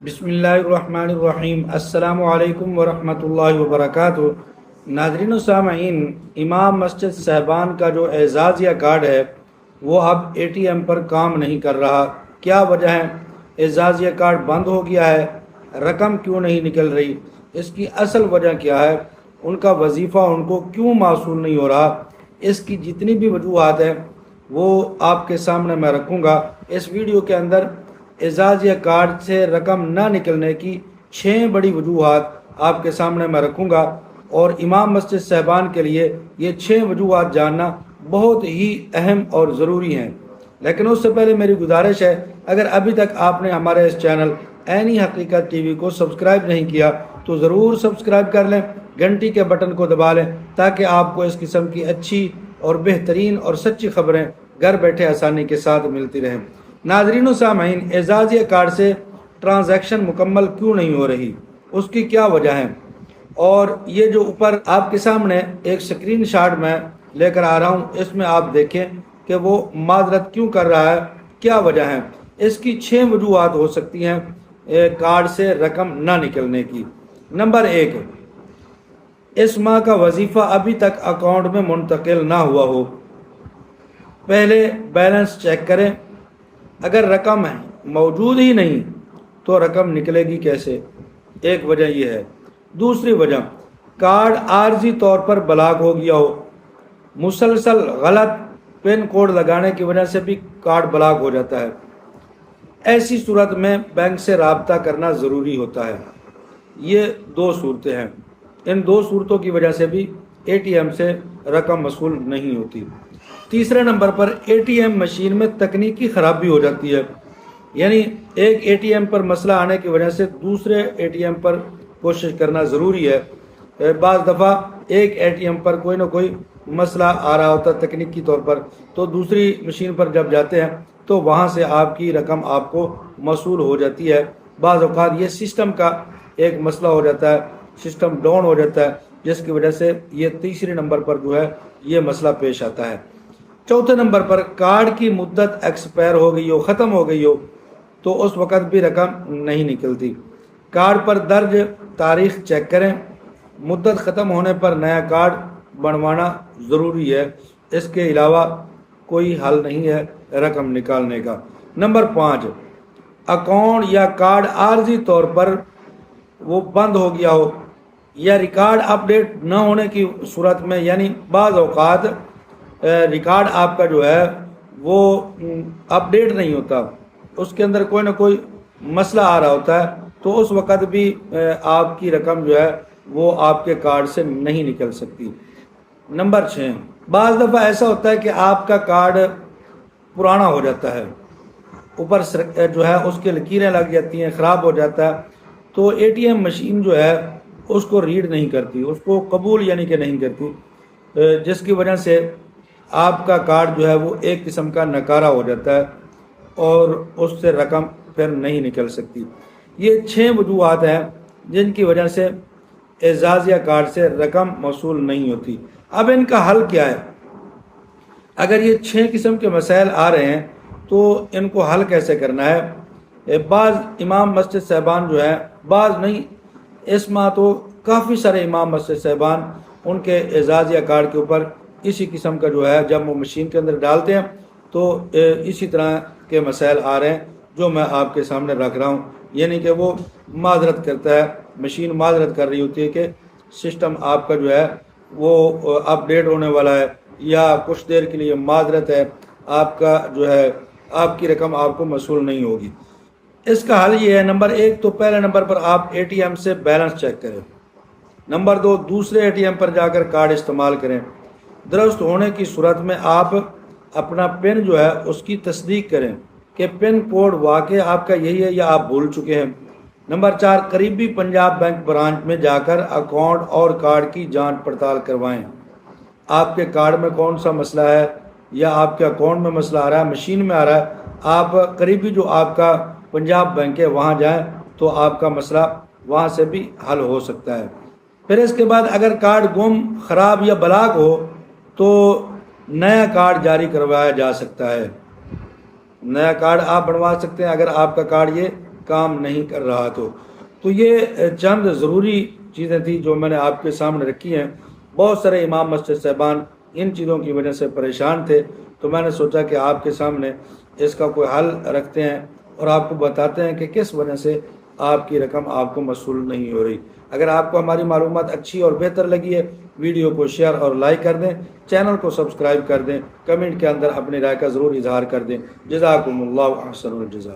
بسم اللہ الرحمن الرحیم۔ السلام علیکم ورحمۃ اللہ وبرکاتہ۔ ناظرین و سامعین، امام مسجد صاحبان کا جو اعزازیہ کارڈ ہے وہ اب اے ٹی ایم پر کام نہیں کر رہا۔ کیا وجہ ہے؟ اعزازیہ کارڈ بند ہو گیا ہے، رقم کیوں نہیں نکل رہی؟ اس کی اصل وجہ کیا ہے؟ ان کا وظیفہ ان کو کیوں موصول نہیں ہو رہا؟ اس کی جتنی بھی وجوہات ہیں وہ آپ کے سامنے میں رکھوں گا اس ویڈیو کے اندر۔ اعزازیہ کارڈ سے رقم نہ نکلنے کی 6 بڑی وجوہات آپ کے سامنے میں رکھوں گا، اور امام مسجد صاحبان کے لیے یہ 6 وجوہات جاننا بہت ہی اہم اور ضروری ہیں۔ لیکن اس سے پہلے میری گزارش ہے، اگر ابھی تک آپ نے ہمارے اس چینل عینی حقیقت ٹی وی کو سبسکرائب نہیں کیا تو ضرور سبسکرائب کر لیں، گھنٹی کے بٹن کو دبا لیں تاکہ آپ کو اس قسم کی اچھی اور بہترین اور سچی خبریں گھر بیٹھے آسانی کے ساتھ ملتی رہیں۔ ناظرین و سامعین، اعزازیہ کارڈ سے ٹرانزیکشن مکمل کیوں نہیں ہو رہی؟ اس کی کیا وجہ ہے؟ اور یہ جو اوپر آپ کے سامنے ایک سکرین شاٹ میں لے کر آ رہا ہوں، اس میں آپ دیکھیں کہ وہ معذرت کیوں کر رہا ہے، کیا وجہ ہے؟ اس کی 6 وجوہات ہو سکتی ہیں کارڈ سے رقم نہ نکلنے کی۔ نمبر 1، اس ماہ کا وظیفہ ابھی تک اکاؤنٹ میں منتقل نہ ہوا ہو۔ پہلے بیلنس چیک کریں، اگر رقم موجود ہی نہیں تو رقم نکلے گی کیسے؟ ایک وجہ یہ ہے۔ دوسری وجہ، کارڈ عارضی طور پر بلاک ہو گیا ہو۔ مسلسل غلط پن کوڈ لگانے کی وجہ سے بھی کارڈ بلاک ہو جاتا ہے۔ ایسی صورت میں بینک سے رابطہ کرنا ضروری ہوتا ہے۔ یہ 2 صورتیں ہیں، ان 2 صورتوں کی وجہ سے بھی اے ٹی ایم سے رقم وصول نہیں ہوتی۔ تیسرے نمبر پر اے ٹی ایم مشین میں تکنیکی خرابی ہو جاتی ہے، یعنی ایک اے ٹی ایم پر مسئلہ آنے کی وجہ سے دوسرے اے ٹی ایم پر کوشش کرنا ضروری ہے۔ بعض دفعہ ایک اے ٹی ایم پر کوئی نہ کوئی مسئلہ آ رہا ہوتا ہے تکنیکی طور پر، تو دوسری مشین پر جب جاتے ہیں تو وہاں سے آپ کی رقم آپ کو موصول ہو جاتی ہے۔ بعض اوقات یہ سسٹم کا ایک مسئلہ ہو جاتا ہے، سسٹم ڈاؤن ہو جاتا ہے، جس کی وجہ سے یہ تیسرے نمبر پر جو ہے یہ مسئلہ پیش آتا ہے۔ چوتھے نمبر پر کارڈ کی مدت ایکسپائر ہو گئی ہو، ختم ہو گئی ہو، تو اس وقت بھی رقم نہیں نکلتی۔ کارڈ پر درج تاریخ چیک کریں، مدت ختم ہونے پر نیا کارڈ بنوانا ضروری ہے، اس کے علاوہ کوئی حل نہیں ہے رقم نکالنے کا۔ نمبر 5، اکاؤنٹ یا کارڈ عارضی طور پر وہ بند ہو گیا ہو یا ریکارڈ اپ ڈیٹ نہ ہونے کی صورت میں، یعنی بعض اوقات ریکارڈ آپ کا جو ہے وہ اپ ڈیٹ نہیں ہوتا، اس کے اندر کوئی نہ کوئی مسئلہ آ رہا ہوتا ہے، تو اس وقت بھی آپ کی رقم جو ہے وہ آپ کے کارڈ سے نہیں نکل سکتی۔ نمبر 6، بعض دفعہ ایسا ہوتا ہے کہ آپ کا کارڈ پرانا ہو جاتا ہے، اوپر جو ہے اس کے لکیریں لگ جاتی ہیں، خراب ہو جاتا ہے، تو اے ٹی ایم مشین جو ہے اس کو ریڈ نہیں کرتی، اس کو قبول یعنی کہ نہیں کرتی، جس کی وجہ سے آپ کا کارڈ جو ہے وہ ایک قسم کا نکارہ ہو جاتا ہے اور اس سے رقم پھر نہیں نکل سکتی۔ یہ 6 وجوہات ہیں جن کی وجہ سے اعزازیہ کارڈ سے رقم موصول نہیں ہوتی۔ اب ان کا حل کیا ہے؟ اگر یہ 6 قسم کے مسائل آ رہے ہیں تو ان کو حل کیسے کرنا ہے؟ بعض امام مسجد صاحبان جو ہیں، بعض نہیں، اس ماہ تو کافی سارے امام مسجد صاحبان ان کے اعزازیہ کارڈ کے اوپر اسی قسم کا جو ہے جب وہ مشین کے اندر ڈالتے ہیں تو اسی طرح کے مسائل آ رہے ہیں جو میں آپ کے سامنے رکھ رہا ہوں، یعنی کہ وہ معذرت کرتا ہے، مشین معذرت کر رہی ہوتی ہے کہ سسٹم آپ کا جو ہے وہ اپ ڈیٹ ہونے والا ہے، یا کچھ دیر کے لیے معذرت ہے، آپ کا جو ہے آپ کی رقم آپ کو موصول نہیں ہوگی۔ اس کا حل یہ ہے، نمبر 1 تو پہلے نمبر پر آپ اے ٹی ایم سے بیلنس چیک کریں۔ نمبر 2، دوسرے اے ٹی ایم پر جا کر کارڈ استعمال کریں۔ درست ہونے کی صورت میں آپ اپنا پن جو ہے اس کی تصدیق کریں کہ پن کوڈ واقع آپ کا یہی ہے یا آپ بھول چکے ہیں۔ نمبر 4، قریبی پنجاب بینک برانچ میں جا کر اکاؤنٹ اور کارڈ کی جانچ پڑتال کروائیں۔ آپ کے کارڈ میں کون سا مسئلہ ہے، یا آپ کے اکاؤنٹ میں مسئلہ آ رہا ہے، مشین میں آ رہا ہے، آپ قریبی جو آپ کا پنجاب بینک ہے وہاں جائیں تو آپ کا مسئلہ وہاں سے بھی حل ہو سکتا ہے۔ پھر اس کے بعد اگر کارڈ گم، خراب یا بلاک ہو تو نیا کارڈ جاری کروایا جا سکتا ہے۔ نیا کارڈ آپ بنوا سکتے ہیں اگر آپ کا کارڈ یہ کام نہیں کر رہا تو یہ چند ضروری چیزیں تھیں جو میں نے آپ کے سامنے رکھی ہیں۔ بہت سارے امام مسجد صاحبان ان چیزوں کی وجہ سے پریشان تھے، تو میں نے سوچا کہ آپ کے سامنے اس کا کوئی حل رکھتے ہیں اور آپ کو بتاتے ہیں کہ کس وجہ سے آپ کی رقم آپ کو موصول نہیں ہو رہی۔ اگر آپ کو ہماری معلومات اچھی اور بہتر لگی ہے، ویڈیو کو شیئر اور لائک کر دیں، چینل کو سبسکرائب کر دیں، کمنٹ کے اندر اپنی رائے کا ضرور اظہار کر دیں۔ جزاکم اللہ احسن الجزا۔